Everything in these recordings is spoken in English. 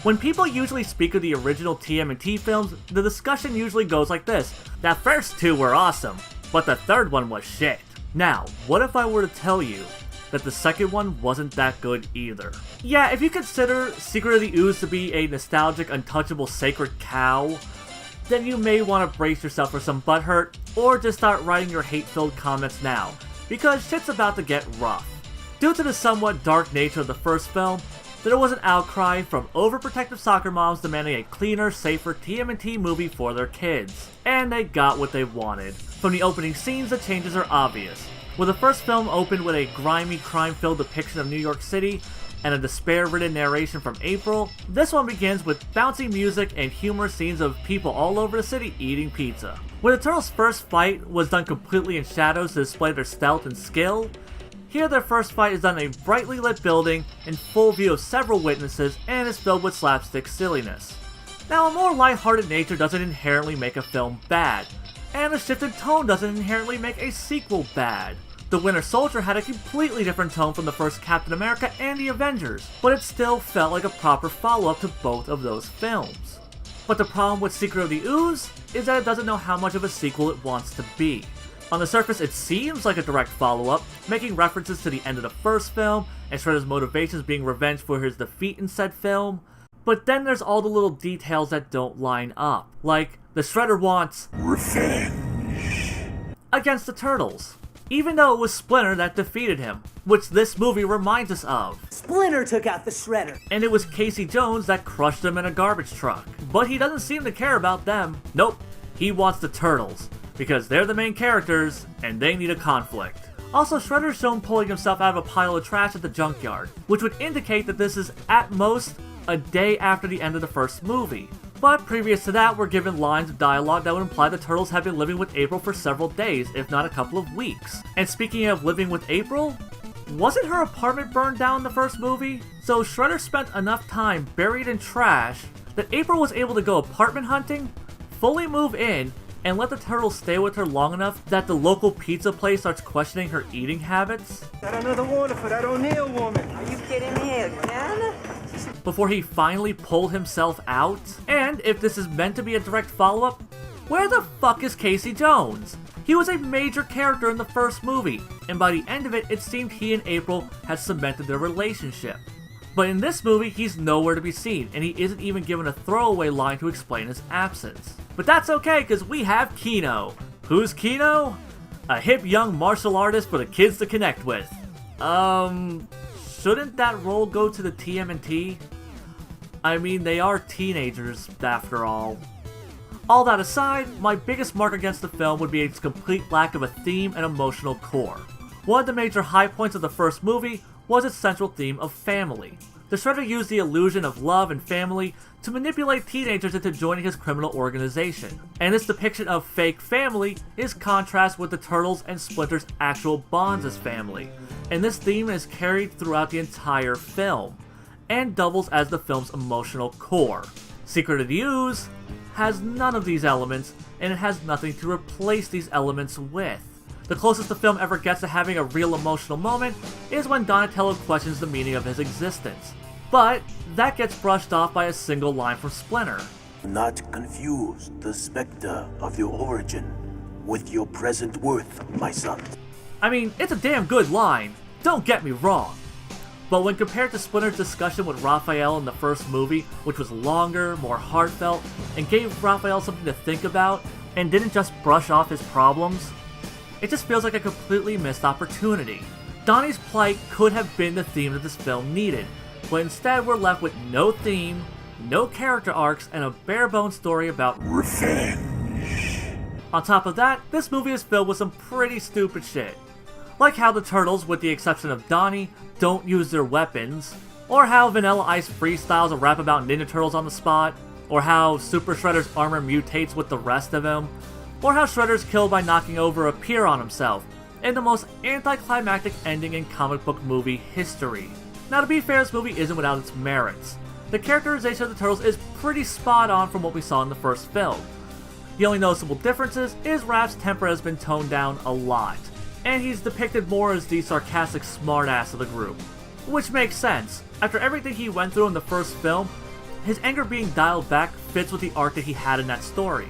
When people usually speak of the original TMNT films, the discussion usually goes like this: the first two were awesome, but the third one was shit. Now, what if I were to tell you that the second one wasn't that good either? Yeah, if you consider Secret of the Ooze to be a nostalgic, untouchable, sacred cow, then you may want to brace yourself for some butthurt, or just start writing your hate-filled comments now, because shit's about to get rough. Due to the somewhat dark nature of the first film, there was an outcry from overprotective soccer moms demanding a cleaner, safer TMNT movie for their kids. And they got what they wanted. From the opening scenes, the changes are obvious. Where the first film opened with a grimy, crime-filled depiction of New York City and a despair-ridden narration from April, this one begins with bouncy music and humorous scenes of people all over the city eating pizza. Where the Turtles' first fight was done completely in shadows to display their stealth and skill, here their first fight is done in a brightly lit building in full view of several witnesses and is filled with slapstick silliness. Now, a more lighthearted nature doesn't inherently make a film bad, and a shifted tone doesn't inherently make a sequel bad. The Winter Soldier had a completely different tone from the first Captain America and the Avengers, but it still felt like a proper follow-up to both of those films. But the problem with Secret of the Ooze is that it doesn't know how much of a sequel it wants to be. On the surface, it seems like a direct follow-up, making references to the end of the first film, and Shredder's motivations being revenge for his defeat in said film, but then there's all the little details that don't line up, like the Shredder wants revenge against the Turtles, even though it was Splinter that defeated him, which this movie reminds us of. Splinter took out the Shredder. And it was Casey Jones that crushed him in a garbage truck, but he doesn't seem to care about them. Nope, he wants the Turtles, because they're the main characters, and they need a conflict. Also, Shredder's shown pulling himself out of a pile of trash at the junkyard, which would indicate that this is, at most, a day after the end of the first movie. But previous to that, we're given lines of dialogue that would imply the Turtles have been living with April for several days, if not a couple of weeks. And speaking of living with April, wasn't her apartment burned down in the first movie? So Shredder spent enough time buried in trash that April was able to go apartment hunting, fully move in, and let the Turtles stay with her long enough that the local pizza place starts questioning her eating habits. Got another order for that O'Neill woman. Are you kidding me again? Before he finally pulled himself out. And if this is meant to be a direct follow-up, where the fuck is Casey Jones? He was a major character in the first movie, and by the end of it, it seemed he and April had cemented their relationship. But in this movie, he's nowhere to be seen, and he isn't even given a throwaway line to explain his absence. But that's okay, because we have Kino. Who's Kino? A hip young martial artist for the kids to connect with. Shouldn't that role go to the TMNT? I mean, they are teenagers, after all. All that aside, my biggest mark against the film would be its complete lack of a theme and emotional core. One of the major high points of the first movie was its central theme of family. The Shredder used the illusion of love and family to manipulate teenagers into joining his criminal organization. And this depiction of fake family is contrast with the Turtles and Splinter's actual bonds as family. And this theme is carried throughout the entire film, and doubles as the film's emotional core. Secret of the Ooze has none of these elements, and it has nothing to replace these elements with. The closest the film ever gets to having a real emotional moment is when Donatello questions the meaning of his existence. But that gets brushed off by a single line from Splinter. Not confuse the specter of your origin with your present worth, my son. I mean, it's a damn good line, don't get me wrong. But when compared to Splinter's discussion with Raphael in the first movie, which was longer, more heartfelt, and gave Raphael something to think about, and didn't just brush off his problems, it just feels like a completely missed opportunity. Donnie's plight could have been the theme that this film needed, but instead we're left with no theme, no character arcs, and a bare-bones story about revenge. On top of that, this movie is filled with some pretty stupid shit. Like how the Turtles, with the exception of Donnie, don't use their weapons, or how Vanilla Ice freestyles a rap about Ninja Turtles on the spot, or how Super Shredder's armor mutates with the rest of him, or how Shredder's killed by knocking over a pier on himself, in the most anticlimactic ending in comic book movie history. Now to be fair, this movie isn't without its merits. The characterization of the Turtles is pretty spot on from what we saw in the first film. The only noticeable differences is Raph's temper has been toned down a lot, and he's depicted more as the sarcastic smartass of the group. which makes sense. After everything he went through in the first film, his anger being dialed back fits with the arc that he had in that story.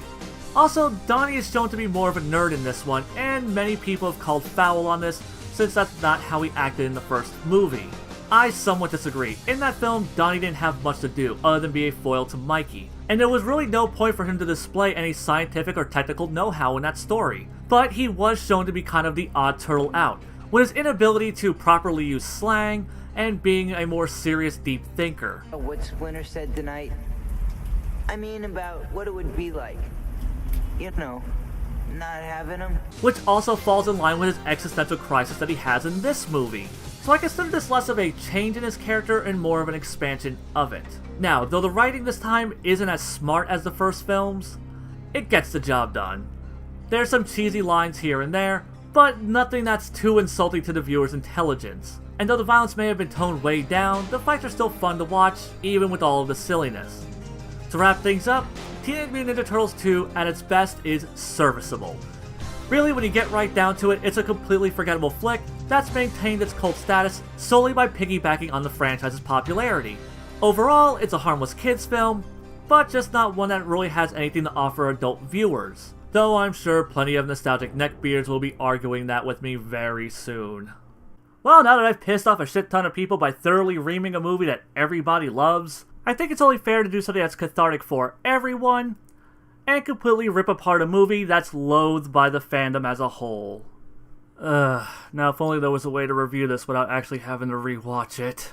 Also, Donnie is shown to be more of a nerd in this one, and many people have called foul on this, since that's not how he acted in the first movie. I somewhat disagree. In that film, Donnie didn't have much to do other than be a foil to Mikey, and there was really no point for him to display any scientific or technical know-how in that story. But he was shown to be kind of the odd turtle out, with his inability to properly use slang, and being a more serious deep thinker. What Splinter said tonight? I mean about what it would be like. You know, not having him. Which also falls in line with his existential crisis that he has in this movie. So I consider this less of a change in his character and more of an expansion of it. Now, though the writing this time isn't as smart as the first films, it gets the job done. There's some cheesy lines here and there, but nothing that's too insulting to the viewer's intelligence. And though the violence may have been toned way down, the fights are still fun to watch, even with all of the silliness. To wrap things up, Teenage Mutant Ninja Turtles 2 at its best is serviceable. Really, when you get right down to it, it's a completely forgettable flick that's maintained its cult status solely by piggybacking on the franchise's popularity. Overall, it's a harmless kids film, but just not one that really has anything to offer adult viewers. Though I'm sure plenty of nostalgic neckbeards will be arguing that with me very soon. Well, now that I've pissed off a shit ton of people by thoroughly reaming a movie that everybody loves, I think it's only fair to do something that's cathartic for everyone, and completely rip apart a movie that's loathed by the fandom as a whole. Now if only there was a way to review this without actually having to rewatch it.